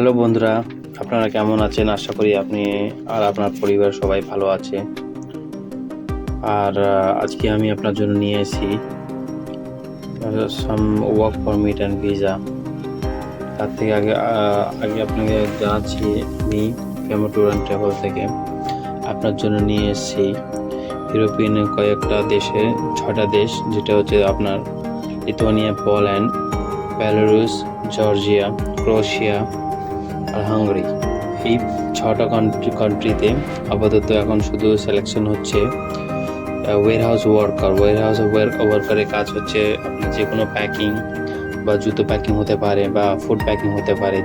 Hello বন্ধুরা, আপনারা কেমন আছেন? আশা করি আপনি আর আপনার পরিবার সবাই ভালো আছে। আর আজকে আমি আপনার জন্য নিয়ে এসেছি সাম ওয়ার্ক পারমিট অ্যান্ড ভিসা। তার থেকে আগে আপনাকে জানাচ্ছি, আমি ফেমো ট্যুর অ্যান্ড ট্রাভেল থেকে আপনার জন্য নিয়ে এসেছি ইউরোপিয়ানের কয়েকটা দেশে, 6টা দেশ, যেটা হচ্ছে আপনার Lithuania, Poland, Belarus, Georgia, Croatia আর হাঙ্গেরি। এই 6টা কান্ট্রিতে আপাতত এখন শুধু সিলেকশন হচ্ছে ওয়ারহাউস ওয়ার্কারের কাজ হচ্ছে। আপনার যে কোনো প্যাকিং বা জুতো প্যাকিং হতে পারে বা ফুড প্যাকিং হতে পারে,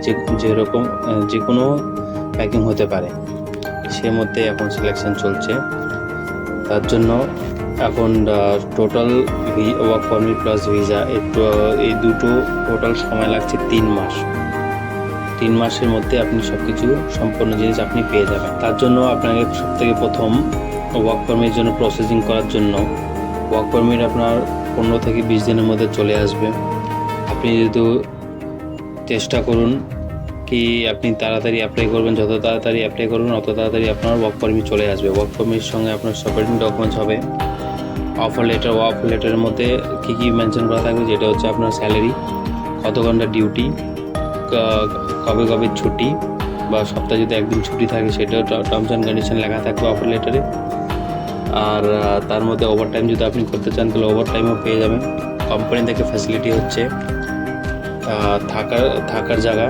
যেরকম যে কোনো প্যাকিং হতে পারে, সে মধ্যে এখন সিলেকশন চলছে। তার জন্য এখন total work permit plus visa এই দুটো টোটাল সময় লাগছে 3 মাস। 3 মাসের মধ্যে আপনি সব কিছু সম্পূর্ণ জিনিস আপনি পেয়ে যাবেন। তার জন্য আপনাকে সবথেকে প্রথম ওয়ার্ক পারমিটের জন্য প্রসেসিং করার জন্য ওয়ার্ক পারমিট আপনার 15 থেকে 20 দিনের মধ্যে চলে আসবে। আপনি যদি চেষ্টা করুন কি আপনি তাড়াতাড়ি অ্যাপ্লাই করবেন, যত তাড়াতাড়ি অ্যাপ্লাই করবেন অত তাড়াতাড়ি আপনার ওয়ার্ক পারমিট চলে আসবে। ওয়ার্ক পারমিটের সঙ্গে আপনার সাপোর্টিং ডকুমেন্টস হবে অফার লেটারের মধ্যে কী কী মেনশন করা থাকবে, যেটা হচ্ছে আপনার স্যালারি, কত ঘন্টা ডিউটি, কবে কবে ছুটি, বা সপ্তাহে যদি একদিন ছুটি থাকে সেটাও টার্মস অ্যান্ড কন্ডিশন লেখা থাকবে অফার লেটারে। আর তার মধ্যে ওভারটাইম যদি আপনি করতে চান তাহলে ওভারটাইমও পেয়ে যাবেন। কোম্পানি থেকে ফ্যাসিলিটি হচ্ছে থাকার জায়গা,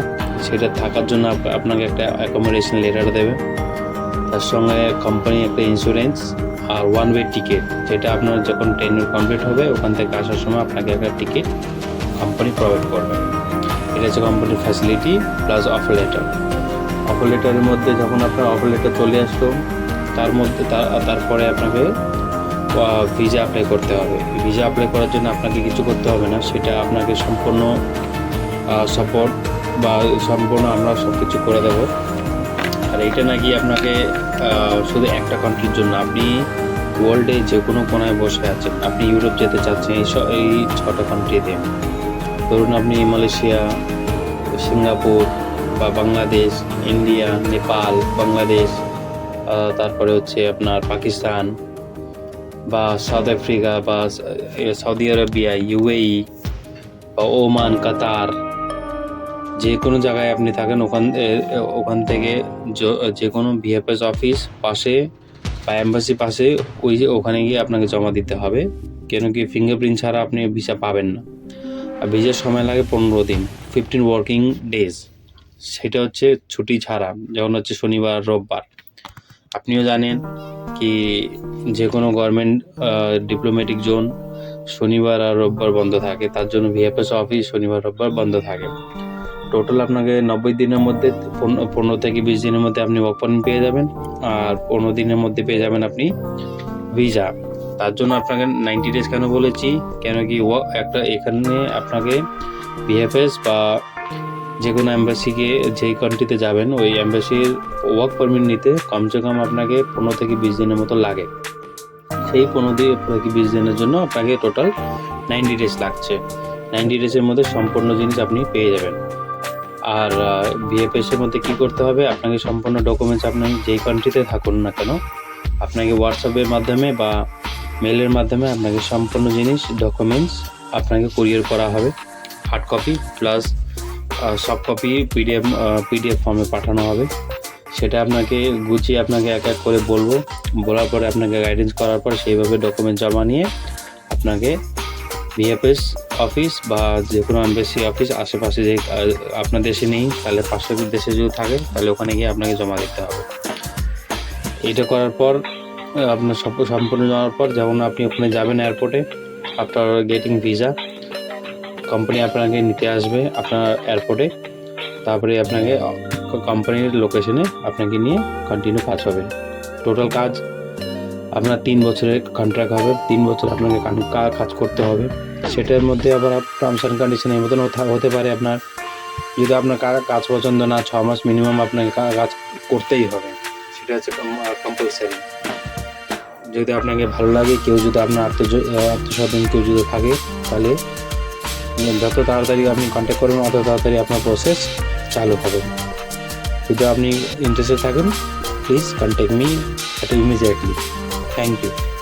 সেটা থাকার জন্য আপনাকে একটা অ্যাকোমোডেশন লেটার দেবে। তার সঙ্গে কোম্পানি একটা ইন্স্যুরেন্স আর ওয়ান ওয়ে টিকিট, যেটা আপনার যখন টেনিউর কমপ্লিট হবে ওখান থেকে আসার সময় আপনাকে একটা টিকিট কোম্পানি প্রোভাইড করবে। এটা হচ্ছে কোম্পানির facility plus offer letter. Offer লেটারের মধ্যে যখন আপনার অফার লেটার চলে আসলো, তারপরে আপনাকে ভিসা অ্যাপ্লাই করতে হবে। ভিসা অ্যাপ্লাই করার জন্য আপনাকে কিছু করতে হবে না, সেটা আপনাকে সম্পূর্ণ সাপোর্ট বা সম্পূর্ণ আমরা সব কিছু করে দেবো। আর এইটা নাকি আপনাকে শুধু একটা কান্ট্রির জন্য, আপনি ওয়ার্ল্ডে যে কোনো কোনায় বসে আছেন, আপনি ইউরোপ যেতে চাচ্ছেন এই 6টা কান্ট্রিতে, ধরুন আপনি মালয়েশিয়া, সিঙ্গাপুর বা বাংলাদেশ, ইন্ডিয়া, নেপাল, বাংলাদেশ, তারপরে হচ্ছে আপনার পাকিস্তান বা সাউথ আফ্রিকা বা সৌদি আরবিয়া, ইউএই বা ওমান, কাতার, যে কোনো জায়গায় আপনি থাকেন ওখান থেকে যে কোনো ভিএফএস অফিস পাশে বা অ্যাম্বাসি পাশে ওখানে গিয়ে আপনাকে জমা দিতে হবে, কেন কি ফিঙ্গারপ্রিন্ট ছাড়া আপনি ভিসা পাবেন না। আর ভিসার সময় লাগে 15 দিন, 15 ওয়ার্কিং ডেজ। সেটা হচ্ছে ছুটি ছাড়া, যেমন হচ্ছে শনিবার, রোববার। আপনিও জানেন কি যে কোনো গভর্নমেন্ট ডিপ্লোম্যাটিক জোন শনিবার আর রোববার বন্ধ থাকে, তার জন্য ভিএফএস অফিস শনিবার রোববার বন্ধ থাকে। টোটাল আপনাকে 90 দিনের মধ্যে 15 থেকে 20 দিনের মধ্যে আপনি ওয়ার্ক পারমিট পেয়ে যাবেন, আর 15 দিনের মধ্যে পেয়ে যাবেন আপনি ভিসা। তার জন্য আপনাকে 90 ডেজ কেন বলেছি, কেন কি এখানে আপনাকে ভিএফএস বা যে কোনো অ্যাম্বাসিকে, যেই কান্ট্রিতে যাবেন ওই অ্যাম্বাসির ওয়ার্ক পারমিট নিতে কমসে কম আপনাকে 15 থেকে 20 দিনের মতো লাগে। সেই 15 থেকে 20 দিনের জন্য আপনাকে টোটাল 90 ডেজ লাগছে। 90 ডেজের মধ্যে সম্পূর্ণ জিনিস আপনি পেয়ে যাবেন। আর ভিএফএস এর মধ্যে কী করতে হবে, আপনাকে সম্পূর্ণ ডকুমেন্টস আপনি যেই কান্ট্রিতে থাকুন না কেন, আপনাকে হোয়াটসঅ্যাপের মাধ্যমে বা মেলের মাধ্যমে আপনাকে সম্পূর্ণ জিনিস ডকুমেন্টস আপনাকে কুরিয়ার করা হবে। Hard copy plus soft copy PDF ফর্মে পাঠানো হবে। সেটা আপনাকে গুছিয়ে আপনাকে এক এক করে বলার পরে আপনাকে গাইডেন্স করার পর সেইভাবে ডকুমেন্ট জমা নিয়ে আপনাকে ভিএফএস অফিস বা যে কোনো অ্যাম্বাসি অফিস আশেপাশে, যে আপনার দেশে নেই তাহলে পাশের দেশে যদি থাকে তাহলে ওখানে গিয়ে আপনাকে জমা দিতে হবে। এটা করার পর আপনার সম্পূর্ণ যাওয়ার পর, যেমন আপনি ওখানে যাবেন এয়ারপোর্টে, আফটার গেটিং ভিসা কোম্পানি আপনাকে নিতে আসবে আপনার এয়ারপোর্টে, তারপরে আপনাকে কোম্পানির লোকেশনে আপনাকে নিয়ে কন্টিনিউ কাজ হবে। টোটাল কাজ আপনার 3 বছরের কন্ট্রাক্ট হবে, 3 বছর আপনাকে কাজ করতে হবে। সেটার মধ্যে আবার টার্মস অ্যান্ড কন্ডিশন এই মতন হতে পারে, আপনার যদি আপনার কাজ পছন্দ না, 6 মাস মিনিমাম আপনাকে কাজ করতেই হবে, সেটা হচ্ছে কম্পালসারি। যদি আপনাকে ভালো লাগে, কেউ যদি আপনার আত্মীয়স্বজন কেউ যদি থাকে, তাহলে যত তাড়াতাড়ি আপনি কন্ট্যাক্ট করবেন অত তাড়াতাড়ি আপনার প্রসেস চালু হবে। যদি আপনি ইন্টারেস্টেড থাকেন please contact me immediately. Thank you.